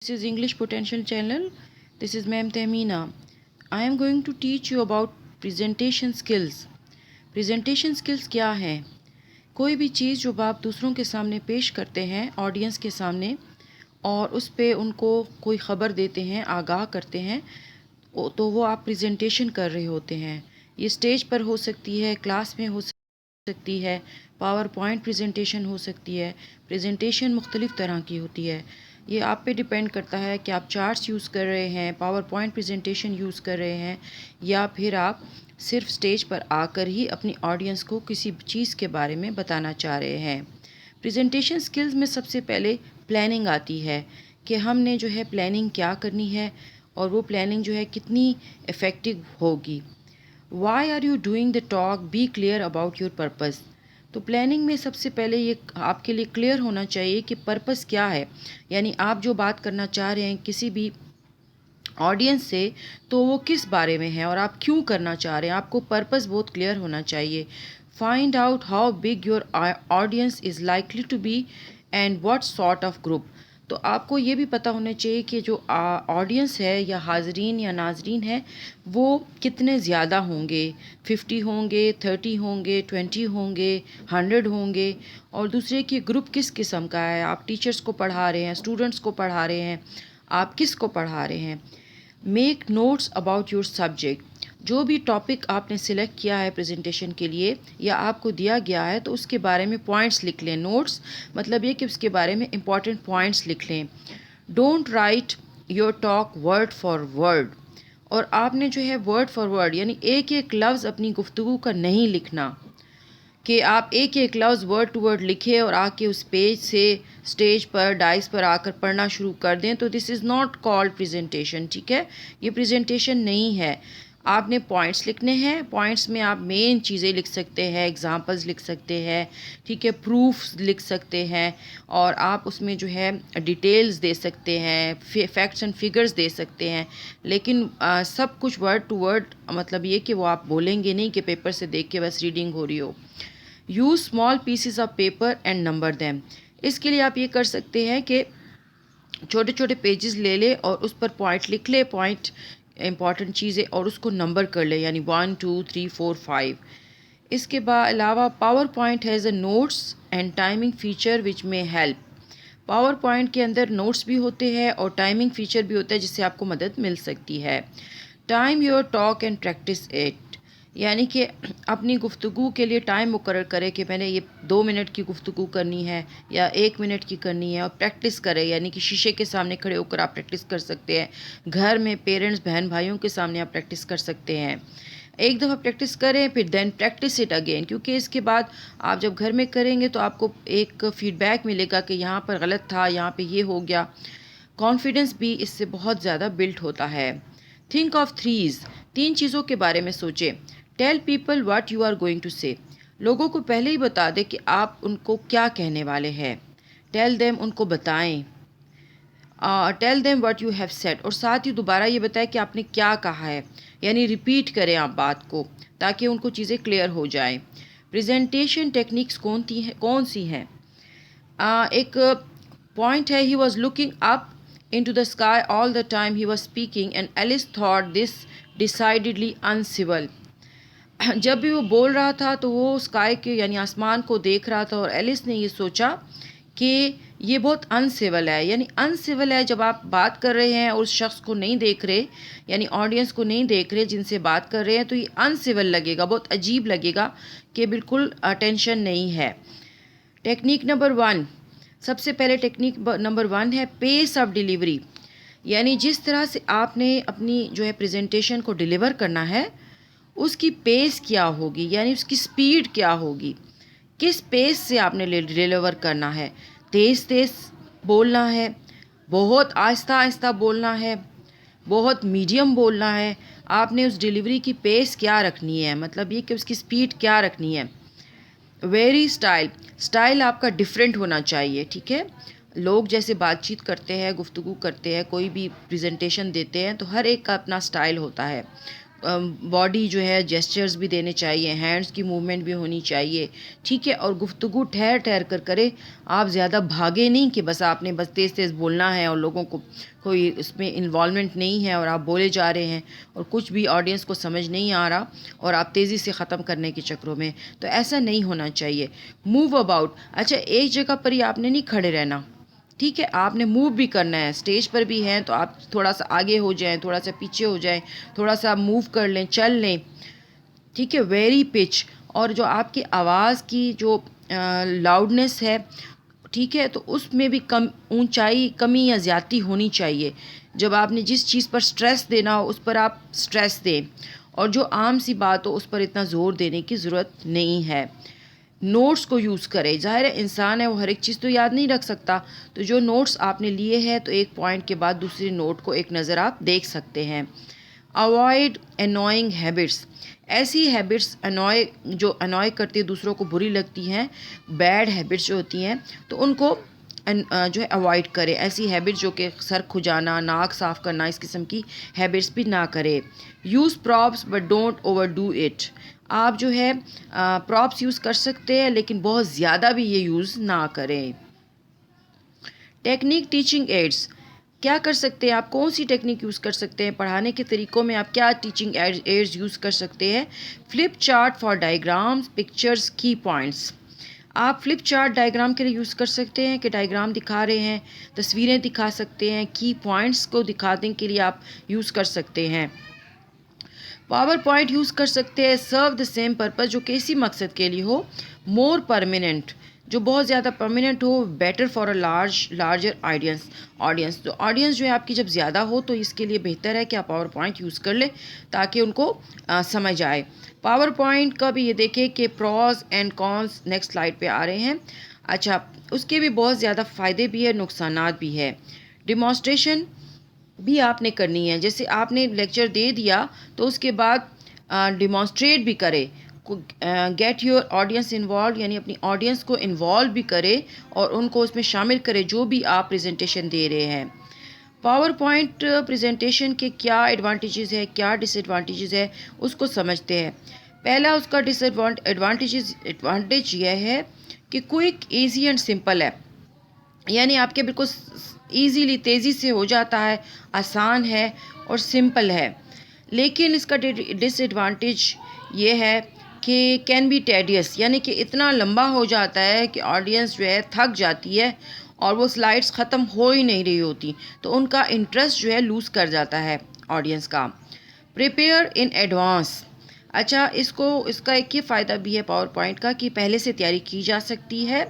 This is English Potential channel. This is Ma'am Tehmeena. I am going to teach you about presentation skills. Presentation skills کیا ہیں؟ کوئی بھی چیز جو آپ دوسروں کے سامنے پیش کرتے ہیں، آڈینس کے سامنے، اور اس پہ ان کو کوئی خبر دیتے ہیں، آگاہ کرتے ہیں، تو وہ آپ پریزنٹیشن کر رہے ہوتے ہیں۔ یہ اسٹیج پر ہو سکتی ہے، کلاس میں ہو سکتی ہے، پاور پوائنٹ پریزنٹیشن ہو سکتی ہے۔ پریزنٹیشن مختلف طرح کی ہوتی ہے۔ یہ آپ پہ ڈیپینڈ کرتا ہے کہ آپ چارٹس یوز کر رہے ہیں، پاور پوائنٹ پریزنٹیشن یوز کر رہے ہیں، یا پھر آپ صرف اسٹیج پر آ کر ہی اپنی آڈینس کو کسی چیز کے بارے میں بتانا چاہ رہے ہیں۔ پریزنٹیشن سکلز میں سب سے پہلے پلاننگ آتی ہے کہ ہم نے جو ہے پلاننگ کیا کرنی ہے، اور وہ پلاننگ جو ہے کتنی افیکٹو ہوگی۔ Why are you doing the talk, be clear about your purpose. تو پلاننگ میں سب سے پہلے یہ آپ کے لیے کلیئر ہونا چاہیے کہ پرپز کیا ہے، یعنی آپ جو بات کرنا چاہ رہے ہیں کسی بھی آڈینس سے، تو وہ کس بارے میں ہے اور آپ کیوں کرنا چاہ رہے ہیں۔ آپ کو پرپز بہت کلیئر ہونا چاہیے۔ Find out how big your audience is likely to be and what sort of group. تو آپ کو یہ بھی پتہ ہونا چاہیے کہ جو آڈینس ہے یا حاضرین یا ناظرین ہیں وہ کتنے زیادہ ہوں گے، 50 ہوں گے، 30 ہوں گے، 20 ہوں گے، 100 ہوں گے، اور دوسرے کی گروپ کس قسم کا ہے۔ آپ ٹیچرز کو پڑھا رہے ہیں، اسٹوڈنٹس کو پڑھا رہے ہیں، آپ کس کو پڑھا رہے ہیں۔ Make notes about your subject. جو بھی ٹاپک آپ نے سلیکٹ کیا ہے پریزنٹیشن کے لیے یا آپ کو دیا گیا ہے، تو اس کے بارے میں پوائنٹس لکھ لیں۔ نوٹس مطلب یہ کہ اس کے بارے میں امپورٹنٹ پوائنٹس لکھ لیں۔ Don't write your talk word for word. اور آپ نے جو ہے ورڈ فار ورڈ یعنی ایک ایک لفظ اپنی گفتگو کا نہیں لکھنا، کہ آپ ایک ایک لفظ ورڈ ٹو ورڈ لکھیں اور آ کے اس پیج سے اسٹیج پر ڈائس پر آ کر پڑھنا شروع کر دیں، تو دس از ناٹ کالڈ پریزنٹیشن، ٹھیک ہے۔ یہ پریزنٹیشن نہیں ہے۔ آپ نے پوائنٹس لکھنے ہیں۔ پوائنٹس میں آپ مین چیزیں لکھ سکتے ہیں، ایگزامپلز لکھ سکتے ہیں، ٹھیک ہے، پروفس لکھ سکتے ہیں، اور آپ اس میں جو ہے ڈیٹیلز دے سکتے ہیں، فیکٹس اینڈ فگرز دے سکتے ہیں، لیکن سب کچھ ورڈ ٹو ورڈ مطلب یہ کہ وہ آپ بولیں گے نہیں کہ پیپر سے دیکھ کے بس ریڈنگ ہو رہی ہو۔ Use small pieces of paper and number them. اس کے لیے آپ یہ کر سکتے ہیں کہ چھوٹے چھوٹے پیجز لے لے اور اس پر پوائنٹ لکھ لے، پوائنٹ امپورٹنٹ چیزیں، اور اس کو نمبر کر لے، یعنی 1 2 3 4 5۔ اس کے علاوہ power point has a notes and timing feature which میں ہیلپ۔ پاور پوائنٹ کے اندر نوٹس بھی ہوتے ہیں اور ٹائمنگ فیچر بھی ہوتا ہے جس سے آپ کو مدد مل سکتی ہے۔ Time your talk and practice it. یعنی کہ اپنی گفتگو کے لیے ٹائم مقرر کرے کہ میں نے یہ 2 منٹ کی گفتگو کرنی ہے یا 1 منٹ کی کرنی ہے، اور پریکٹس کرے، یعنی کہ شیشے کے سامنے کھڑے ہو کر آپ پریکٹس کر سکتے ہیں۔ گھر میں پیرنٹس، بہن بھائیوں کے سامنے آپ پریکٹس کر سکتے ہیں۔ ایک دفعہ پریکٹس کریں، پھر دین پریکٹس اٹ اگین، کیونکہ اس کے بعد آپ جب گھر میں کریں گے تو آپ کو ایک فیڈ بیک ملے گا کہ یہاں پر غلط تھا، یہاں پہ یہ ہو گیا۔ کانفیڈنس بھی اس سے بہت زیادہ بلڈ ہوتا ہے۔ Think of theories. 3 چیزوں کے بارے میں سوچیں۔ Tell people what you are going to say. لوگوں کو پہلے ہی بتا دیں کہ آپ ان کو کیا کہنے والے ہیں۔ ٹیل دیم، ان کو بتائیں۔ Tell them what you have said, اور ساتھ ہی دوبارہ یہ بتائیں کہ آپ نے کیا کہا ہے، یعنی ریپیٹ کریں آپ بات کو تاکہ ان کو چیزیں کلیئر ہو جائیں۔ پریزنٹیشن ٹیکنیکس کون سی ہیں؟ ایک پوائنٹ ہے، he was looking up into the sky all the time he was speaking and Alice thought this decidedly uncivil۔ جب بھی وہ بول رہا تھا تو وہ اسکائی کے یعنی آسمان کو دیکھ رہا تھا، اور ایلس نے یہ سوچا کہ یہ بہت انسیول ہے۔ یعنی انسیول ہے جب آپ بات کر رہے ہیں اور اس شخص کو نہیں دیکھ رہے، یعنی آڈینس کو نہیں دیکھ رہے جن سے بات کر رہے ہیں، تو یہ انسیول لگے گا، بہت عجیب لگے گا کہ بالکل اٹینشن نہیں ہے۔ ٹیکنیک نمبر 1، سب سے پہلے ٹیکنیک نمبر 1 ہے پیس آف ڈیلیوری، یعنی جس طرح سے آپ نے اپنی جو ہے پریزنٹیشن کو ڈیلیور کرنا ہے اس کی پیس کیا ہوگی، یعنی اس کی سپیڈ کیا ہوگی، کس پیس سے آپ نے ڈیلیور کرنا ہے۔ تیز تیز بولنا ہے، بہت آہستہ آہستہ بولنا ہے، بہت میڈیم بولنا ہے۔ آپ نے اس ڈیلیوری کی پیس کیا رکھنی ہے، مطلب یہ کہ اس کی سپیڈ کیا رکھنی ہے۔ ویری اسٹائل آپ کا ڈیفرنٹ ہونا چاہیے، ٹھیک ہے۔ لوگ جیسے بات چیت کرتے ہیں، گفتگو کرتے ہیں، کوئی بھی پریزنٹیشن دیتے ہیں، تو ہر ایک کا اپنا اسٹائل ہوتا ہے۔ باڈی جو ہے جیسچرز بھی دینے چاہیے، ہینڈز کی موومنٹ بھی ہونی چاہیے، ٹھیک ہے، اور گفتگو ٹھہر ٹھہر کر کرے. آپ زیادہ بھاگے نہیں کہ بس آپ نے بس تیز تیز بولنا ہے اور لوگوں کو کوئی اس میں انوالومنٹ نہیں ہے اور آپ بولے جا رہے ہیں اور کچھ بھی آڈینس کو سمجھ نہیں آ رہا اور آپ تیزی سے ختم کرنے کے چکروں میں. تو ایسا نہیں ہونا چاہیے. Move about. اچھا، ایک جگہ پر ہی آپ نے نہیں کھڑے رہنا، ٹھیک ہے، آپ نے موو بھی کرنا ہے. اسٹیج پر بھی ہیں تو آپ تھوڑا سا آگے ہو جائیں، تھوڑا سا پیچھے ہو جائیں، تھوڑا سا موو کر لیں، چل لیں، ٹھیک ہے. Very pitch. اور جو آپ کی آواز کی جو لاؤڈنیس ہے، ٹھیک ہے، تو اس میں بھی اونچائی کمی یا زیادتی ہونی چاہیے. جب آپ نے جس چیز پر سٹریس دینا ہو اس پر آپ سٹریس دیں، اور جو عام سی بات ہو اس پر اتنا زور دینے کی ضرورت نہیں ہے. نوٹس کو یوز کرے. ظاہر ہے انسان ہے، وہ ہر ایک چیز تو یاد نہیں رکھ سکتا، تو جو نوٹس آپ نے لیے ہیں تو ایک پوائنٹ کے بعد دوسرے نوٹ کو ایک نظر آپ دیکھ سکتے ہیں. Avoid annoying habits. ایسی ہیبٹس جو انوائے کرتی دوسروں کو بری لگتی ہیں، بیڈ ہیبٹس جو ہوتی ہیں، تو ان کو جو ہے اوائڈ کرے. ایسی ہیبٹ جو کہ سر کھجانا، ناک صاف کرنا، اس قسم کی ہیبٹس بھی نہ کرے. Use props but don't over do it. آپ جو ہے پراپس یوز کر سکتے ہیں لیکن بہت زیادہ بھی یہ یوز نہ کریں. Technique teaching aids. کیا کر سکتے ہیں آپ؟ کون سی ٹیکنیک یوز کر سکتے ہیں پڑھانے کے طریقوں میں؟ آپ کیا ٹیچنگ ایڈز یوز کر سکتے ہیں؟ Flip chart for diagrams, pictures, key points. آپ فلپ چارٹ ڈائیگرام کے لیے یوز کر سکتے ہیں کہ ڈائیگرام دکھا رہے ہیں، تصویریں دکھا سکتے ہیں. کی پوائنٹس کو دکھانے کے لیے آپ یوز کر سکتے ہیں. پاور پوائنٹ یوز کر سکتے ہیں. سرو دا سیم پرپز، جو کہ اسی مقصد کے لیے ہو. مور پرماننٹ، جو بہت زیادہ permanent who. Better for a larger audience. تو آڈینس جو ہے آپ کی جب زیادہ ہو تو اس کے لیے بہتر ہے کہ آپ پاور پوائنٹ یوز کر لیں تاکہ ان کو سمجھ آئے. پاور پوائنٹ کا بھی یہ دیکھیں کہ pros and cons next slide پہ آ رہے ہیں. اچھا، اس کے بھی بہت زیادہ فائدے بھی ہے، نقصانات بھی ہے. ڈیمانسٹریشن بھی آپ نے کرنی ہے. جیسے آپ نے لیکچر دے دیا تو اس کے بعد ڈیمانسٹریٹ بھی کرے. گیٹ یور آڈینس انوالو، یعنی اپنی آڈینس کو انوالو بھی کرے اور ان کو اس میں شامل کرے جو بھی آپ پریزنٹیشن دے رہے ہیں. پاور پوائنٹ پریزنٹیشن کے کیا ایڈوانٹیجز ہے، کیا ڈس ایڈوانٹیجز ہے، اس کو سمجھتے ہیں. پہلا اس کا ڈس ایڈوانٹیج یہ ہے کہ کوئک، ایزی اینڈ سمپل ہے. یعنی آپ کے بالکل ایزیلی، تیزی سے ہو جاتا ہے، آسان ہے اور سمپل ہے. لیکن اس کا ڈس ایڈوانٹیج یہ ہے کہ کین بی ٹیڈیس، یعنی کہ اتنا لمبا ہو جاتا ہے کہ آڈینس جو ہے تھک جاتی ہے اور وہ سلائڈس ختم ہو ہی نہیں رہی ہوتی، تو ان کا انٹرسٹ جو ہے لوز کر جاتا ہے آڈینس کا. Prepare in advance. اچھا، اس کا ایک یہ فائدہ بھی ہے پاور پوائنٹ کا کہ پہلے سے تیاری کی جا سکتی ہے،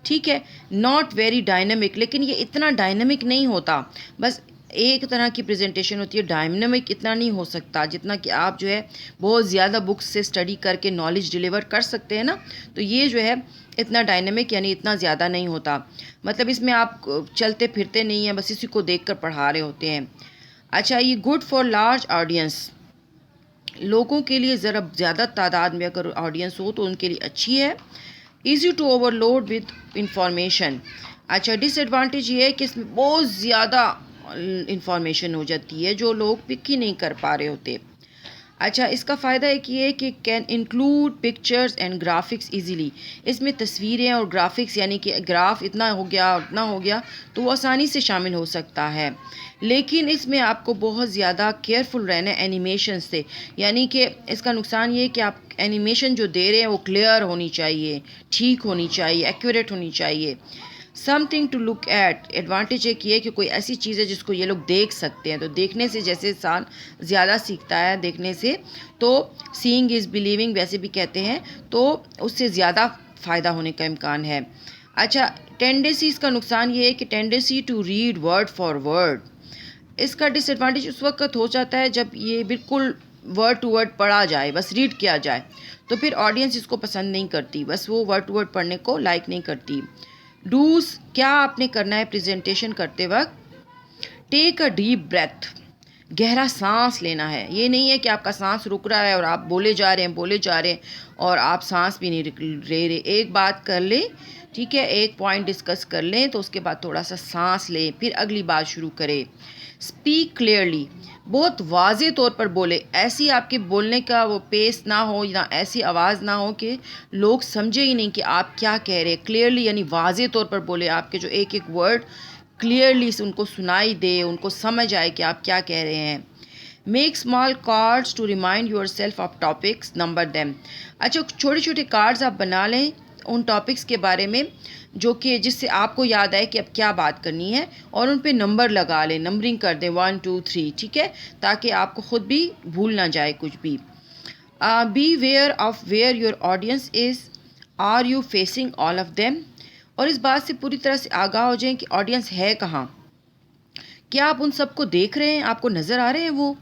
ٹھیک ہے. ناٹ ویری ڈائنامک، لیکن یہ اتنا ڈائنامک نہیں ہوتا. بس ایک طرح کی پریزنٹیشن ہوتی ہے، ڈائنامک اتنا نہیں ہو سکتا جتنا کہ آپ جو ہے بہت زیادہ بکس سے اسٹڈی کر کے نالج ڈیلیور کر سکتے ہیں نا. تو یہ جو ہے اتنا ڈائنامک، یعنی اتنا زیادہ نہیں ہوتا. مطلب اس میں آپ چلتے پھرتے نہیں ہیں، بس اسی کو دیکھ کر پڑھا رہے ہوتے ہیں. اچھا، یہ گڈ فار لارج آڈینس. لوگوں کے لیے ذرا زیادہ تعداد میں اگر آڈینس ہو تو ان کے لیے اچھی ہے. Easy to overload with information. اچھا، ڈس ایڈوانٹیج یہ ہے کہ اس میں بہت زیادہ انفارمیشن ہو جاتی ہے جو لوگ پک ہی نہیں کر پا رہے ہوتے. اچھا، اس کا فائدہ ایک یہ ہے کہ can include pictures and graphics easily. اس میں تصویریں اور گرافکس، یعنی کہ گراف اتنا ہو گیا اتنا ہو گیا تو وہ آسانی سے شامل ہو سکتا ہے. لیکن اس میں آپ کو بہت زیادہ کیئرفل رہنا ہے اینیمیشن سے. یعنی کہ اس کا نقصان یہ ہے کہ آپ اینیمیشن جو دے رہے ہیں وہ کلیئر ہونی چاہیے، ٹھیک ہونی چاہیے، ایکوریٹ ہونی چاہیے. Something to look at. Advantage ایک یہ کہ کوئی ایسی چیز ہے جس کو یہ لوگ دیکھ سکتے ہیں، تو دیکھنے سے جیسے انسان زیادہ سیکھتا ہے دیکھنے سے، تو سینگ از بلیونگ ویسے بھی کہتے ہیں، تو اس سے زیادہ فائدہ ہونے کا امکان ہے. اچھا، ٹینڈنسی. اس کا نقصان یہ ہے کہ tendency to read word for word. اس کا ڈس ایڈوانٹیج اس وقت ہو جاتا ہے جب یہ بالکل ورڈ ٹو ورڈ پڑھا جائے، بس ریڈ کیا جائے، تو پھر آڈینس اس کو پسند نہیں کرتی، بس وہ ورڈ ٹو ورڈ پڑھنے کو لائک نہیں کرتی. ڈوز. کیا آپ نے کرنا ہے پریزنٹیشن کرتے وقت؟ ٹیک اے ڈیپ بریتھ. گہرا سانس لینا ہے. یہ نہیں ہے کہ آپ کا سانس رک رہا ہے اور آپ بولے جا رہے ہیں اور آپ سانس بھی نہیں لے رہے. ایک بات کر لیں ٹھیک ہے، ایک پوائنٹ ڈسکس کر لیں تو اس کے بعد تھوڑا سا سانس لیں، پھر اگلی بات شروع کریں. اسپیک کلیئرلی، بہت واضح طور پر بولے. ایسی آپ کے بولنے کا وہ پیس نہ ہو یا ایسی آواز نہ ہو کہ لوگ سمجھے ہی نہیں کہ آپ کیا کہہ رہے. کلیئرلی یعنی واضح طور پر بولے، آپ کے جو ایک ایک ورڈ کلیئرلی ان کو سنائی دے، ان کو سمجھ آئے کہ آپ کیا کہہ رہے ہیں. Make small cards to remind your self of topics, number them. اچھا، چھوٹے چھوٹے کارڈز آپ بنا لیں ان ٹاپکس کے بارے میں جو کہ جس سے آپ کو یاد آئے کہ اب کیا بات کرنی ہے، اور ان پہ نمبر لگا لیں، نمبرنگ کر دیں 1 2 3. ٹھیک ہے، تاکہ آپ کو خود بھی بھول نہ جائے کچھ بھی. Beware of where your audience is, are you facing all of them. اور اس بات سے پوری طرح سے آگاہ ہو جائیں کہ آڈینس ہے کہاں، کیا آپ ان سب کو دیکھ رہے ہیں، آپ کو نظر آ رہے ہیں وہ.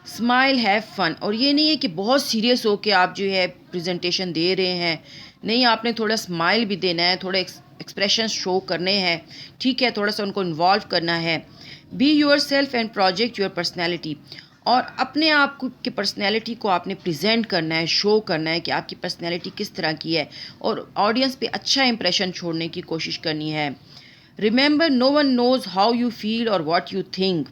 Smile, have fun. اور یہ نہیں ہے کہ بہت سیریس ہو کے آپ جو ہے پریزنٹیشن دے رہے ہیں، نہیں، آپ نے تھوڑا اسمائل بھی دینا ہے، تھوڑا ایکسپریشن شو کرنے ہیں. ٹھیک ہے، تھوڑا سا ان کو انوالو کرنا ہے. Be yourself and project your personality. اور اپنے آپ کی پرسنالٹی کو آپ نے پریزنٹ کرنا ہے، شو کرنا ہے کہ آپ کی پرسنالٹی کس طرح کی ہے، اور آڈینس پہ اچھا امپریشن چھوڑنے کی کوشش کرنی ہے. Remember no one knows how you feel اور واٹ یو تھنک.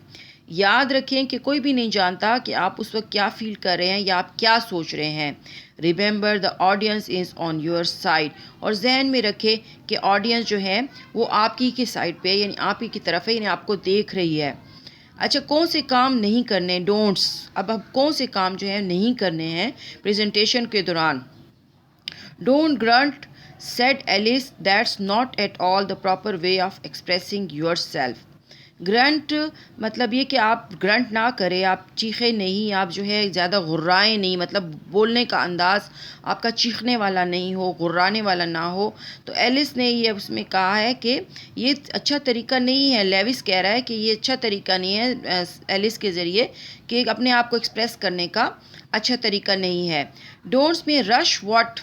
یاد رکھیں کہ کوئی بھی نہیں جانتا کہ آپ اس وقت کیا فیل کر رہے ہیں یا آپ کیا سوچ رہے ہیں. Remember the audience is on your side. اور ذہن میں رکھے کہ آڈینس جو ہے وہ آپ کی سائڈ پہ، یعنی آپ ہی کی طرف ہے، یعنی آپ کو دیکھ رہی ہے. اچھا، کون سے کام نہیں کرنے، ڈونٹس. اب کون سے کام جو ہے نہیں کرنے ہیں پریزنٹیشن کے دوران. Don't grunt, said Alice, that's not at all the proper way of expressing yourself. Grunt مطلب یہ کہ آپ گرنٹ نہ کریں، آپ چیخیں نہیں، آپ جو ہے زیادہ غرائیں نہیں، مطلب بولنے کا انداز آپ کا چیخنے والا نہیں ہو، غرانے والا نہ ہو. تو ایلس نے یہ اس میں کہا ہے کہ یہ اچھا طریقہ نہیں ہے. لیوس کہہ رہا ہے کہ یہ اچھا طریقہ نہیں ہے ایلس کے ذریعے کہ اپنے آپ کو ایکسپریس کرنے کا اچھا طریقہ نہیں ہے. ڈونٹس میں rush what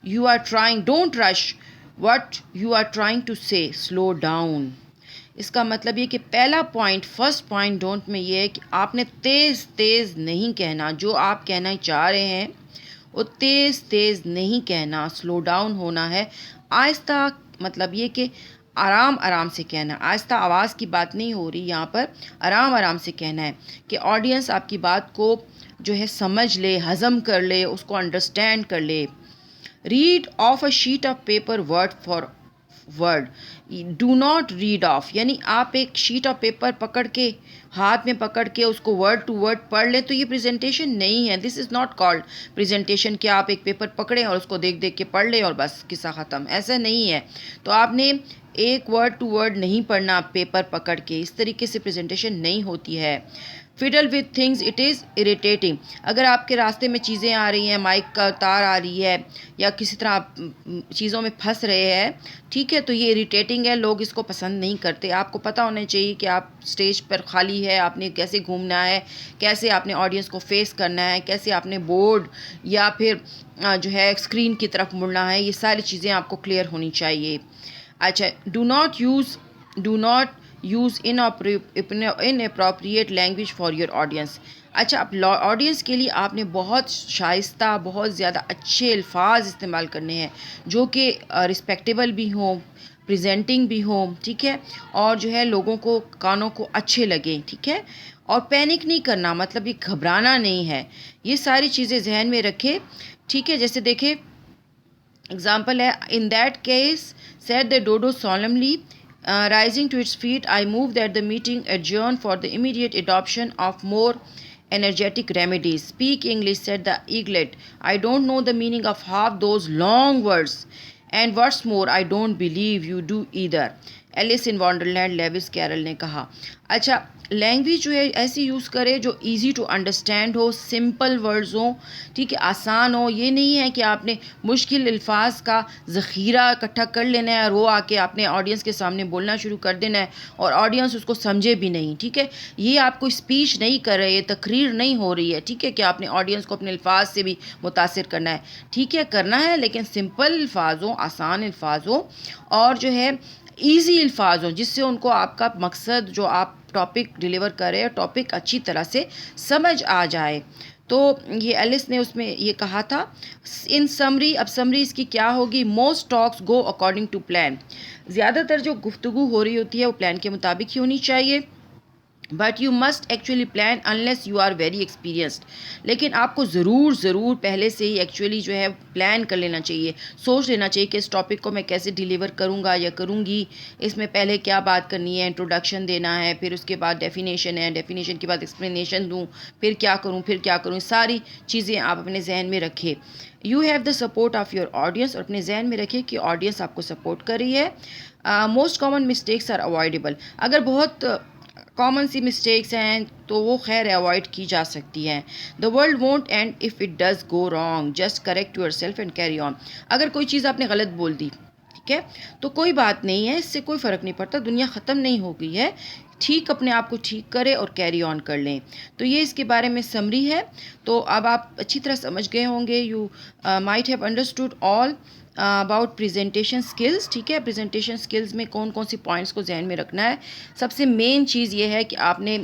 you are trying, don't rush what you are trying to say, slow down. اس کا مطلب یہ کہ پہلا پوائنٹ، فرسٹ پوائنٹ ڈونٹ میں یہ ہے کہ آپ نے تیز تیز نہیں کہنا. جو آپ کہنا چاہ رہے ہیں وہ تیز تیز نہیں کہنا، سلو ڈاؤن ہونا ہے. آہستہ مطلب یہ کہ آرام آرام سے کہنا. آہستہ آواز کی بات نہیں ہو رہی یہاں پر، آرام آرام سے کہنا ہے کہ آڈینس آپ کی بات کو جو ہے سمجھ لے، ہضم کر لے، اس کو انڈرسٹینڈ کر لے. Rid of a sheet of paper word for word. Do not rid of یعنی آپ ایک شیٹ آف پیپر پکڑ کے، ہاتھ میں پکڑ کے اس کو ورڈ ٹو ورڈ پڑھ لیں تو یہ پریزنٹیشن نہیں ہے. دس از ناٹ کالڈ پریزنٹیشن کہ آپ ایک پیپر پکڑیں اور اس کو دیکھ دیکھ کے پڑھ لیں اور بس قصہ ختم. ایسا نہیں ہے. تو آپ نے ایک ورڈ ٹو ورڈ نہیں پڑھنا پیپر پکڑ کے، اس طریقے سے پریزنٹیشن نہیں ہوتی ہے. Fiddle with things it is irritating. اگر آپ کے راستے میں چیزیں آ رہی ہیں، مائک کا تار آ رہی ہے یا کسی طرح آپ چیزوں میں پھنس رہے ہیں، ٹھیک ہے، تو یہ اریٹیٹنگ ہے، لوگ اس کو پسند نہیں کرتے. آپ کو پتہ ہونا چاہیے کہ آپ اسٹیج پر خالی ہے، آپ نے کیسے گھومنا ہے، کیسے آپ نے آڈینس کو فیس کرنا ہے، کیسے آپ نے بورڈ یا پھر جو ہے اسکرین کی طرف مڑنا ہے. یہ ساری چیزیں آپ کو کلیئر ہونی چاہیے. اچھا، do not use in appropriate language for your audience. اچھا، اب آڈینس کے لیے آپ نے بہت شائستہ، بہت زیادہ اچھے الفاظ استعمال کرنے ہیں جو کہ رسپیکٹیبل بھی ہوں، پریزنٹنگ بھی ہوں. ٹھیک ہے، اور جو ہے لوگوں کو کانوں کو اچھے لگیں. ٹھیک ہے، اور پینک نہیں کرنا، مطلب یہ گھبرانا نہیں ہے. یہ ساری چیزیں ذہن میں رکھے. ٹھیک ہے، جیسے دیکھیں اگزامپل ہے، in that case said the dodo solemnly, rising to its feet, I move that the meeting adjourn for the immediate adoption of more energetic remedies. Speak English, said the eaglet. I don't know the meaning of half those long words. And what's more, I don't believe you do either. Alice in Wonderland, Lewis Carroll نے کہا. اچھا، language جو ہے ایسی use کرے جو easy to understand ہو، simple words ہوں. ٹھیک ہے، آسان ہو. یہ نہیں ہے کہ آپ نے مشکل الفاظ کا ذخیرہ اکٹھا کر لینا ہے اور وہ آ کے آپ نے آڈینس کے سامنے بولنا شروع کر دینا ہے اور آڈینس اس کو سمجھے بھی نہیں. ٹھیک ہے، یہ آپ کو اسپیچ نہیں کر رہے، یہ تقریر نہیں ہو رہی ہے. ٹھیک ہے، کہ آپ نے آڈینس کو اپنے الفاظ سے بھی متاثر کرنا ہے. ٹھیک ہے، کرنا ہے لیکن سمپل الفاظ ہوں، آسان الفاظ ہوں، اور جو ہے ایزی الفاظ ہوں، جس سے ان کو آپ کا مقصد جو آپ ٹاپک ڈیلیور کر رہے ہیں، ٹاپک اچھی طرح سے سمجھ آ جائے. تو یہ ایلس نے اس میں یہ کہا تھا ان سمری. اب سمری اس کی کیا ہوگی؟ Most talks go according to plan. زیادہ تر جو گفتگو ہو رہی ہوتی ہے وہ پلان کے مطابق ہی ہونی چاہیے. But you must actually plan unless you are very experienced. لیکن آپ کو ضرور پہلے سے ہی ایکچولی جو ہے پلان کر لینا چاہیے، سوچ لینا چاہیے کہ اس ٹاپک کو میں کیسے ڈیلیور کروں گا یا کروں گی. اس میں پہلے کیا بات کرنی ہے، انٹروڈکشن دینا ہے، پھر اس کے بعد ڈیفینیشن ہے، ڈیفینیشن کے بعد ایکسپلینیشن دوں، پھر کیا کروں. ساری چیزیں آپ اپنے ذہن میں رکھیں. You have the support of your audience. اور اپنے ذہن میں رکھیں کہ آڈینس آپ کو سپورٹ کر رہی ہے. Most common mistakes are avoidable. اگر بہت کامن سی مسٹیکس ہیں تو وہ خیر اوائڈ کی جا سکتی ہیں. The world won't and if it does go wrong. Just correct your self and carry on. اگر کوئی چیز آپ نے غلط بول دی، ٹھیک ہے، تو کوئی بات نہیں ہے، اس سے کوئی فرق نہیں پڑتا، دنیا ختم نہیں ہو گئی ہے. ٹھیک، اپنے آپ کو ٹھیک کرے اور کیری آن کر لیں. تو یہ اس کے بارے میں سمری ہے. تو اب آپ اچھی طرح سمجھ گئے ہوں گے. You might have understood all about presentation skills. ٹھیک ہے، پریزنٹیشن سکلز میں کون کون سی پوائنٹس کو ذہن میں رکھنا ہے. سب سے مین چیز یہ ہے کہ آپ نے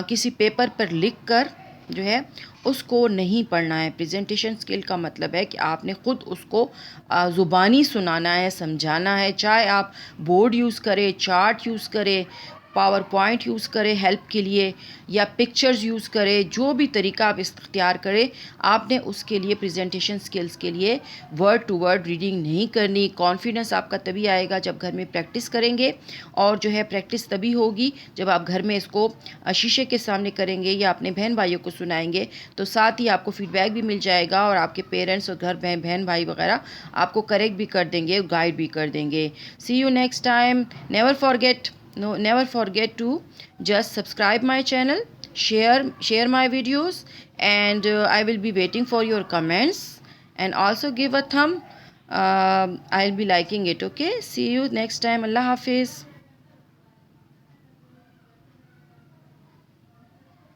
کسی پیپر پر لکھ کر جو ہے اس کو نہیں پڑھنا ہے. پریزنٹیشن سکل کا مطلب ہے کہ آپ نے خود اس کو زبانی سنانا ہے، سمجھانا ہے. چاہے آپ بورڈ یوز کرے، چارٹ یوز کرے، پاور پوائنٹ یوز کرے ہیلپ کے لیے، یا پکچرز یوز کرے، جو بھی طریقہ آپ اختیار کرے، آپ نے اس کے لیے پریزنٹیشن سکلز کے لیے ورڈ ٹو ورڈ ریڈنگ نہیں کرنی. کانفیڈنس آپ کا تبھی آئے گا جب گھر میں پریکٹس کریں گے، اور جو ہے پریکٹس تبھی ہوگی جب آپ گھر میں اس کو شیشے کے سامنے کریں گے یا اپنے بہن بھائیوں کو سنائیں گے. تو ساتھ ہی آپ کو فیڈ بیک بھی مل جائے گا، اور آپ کے پیرنٹس اور گھر بہن بھائی وغیرہ آپ کو کریکٹ بھی کر دیں گے، گائیڈ بھی کر دیں گے. See you next time. Never forget to just subscribe my channel, share my videos, and I will be waiting for your comments, and also give a thumb. I'll be liking it. Okay, see you next time. Allah Hafiz.